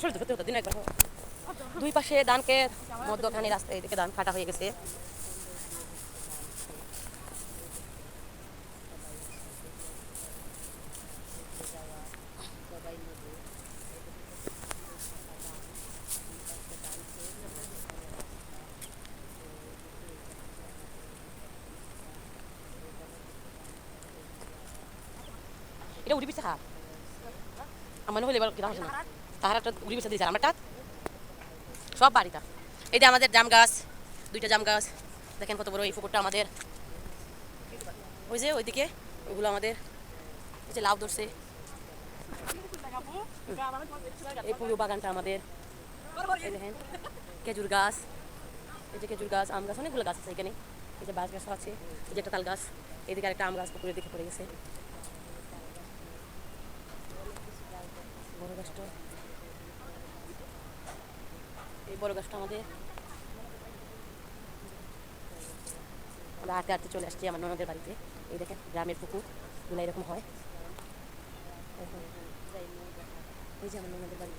আসলে ধরতে হতো দিন একবার। দুই পাশে ধানকে মধ্যখানে রাস্তায় এদিকে ধান কাটা হয়ে গেছে। এটা উড়ি পিছা আমার মনে হলে এবার গ্রাম আসে না, তাহার একটা উড়ি পিছা দিয়েছে আমারটা সব বাড়িটা। এই যে আমাদের জাম গাছ, দুইটা জাম গাছ দেখেন কত বড়। এই পুকুরটা আমাদের, ওই যে ওইদিকে ওইগুলো আমাদের। এই যে লাউ ধরছে, এই পুরো বাগানটা আমাদের। এই দেখেন খেজুর গাছ, এই যে খেজুর গাছ, আম গাছ, অনেকগুলো গাছ আছে এখানে। এই যে বাঁশ গাছও আছে, এই যে একটা তাল গাছ, এইদিকে আরেকটা আম গাছ পুকুরের দিকে পড়ে গেছে। বড় গাছটা, এই বড় গাছটা আমাদের। আমরা হাঁটতে হাঁটতে চলে আসছি আমার ননদের বাড়িতে। এই দেখেন গ্রামের পুকুর গুলো এরকম হয়। এই যে আমার ননদের বাড়ি।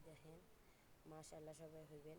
দেখেন মাশাআল্লাহ সবাই হইবেন।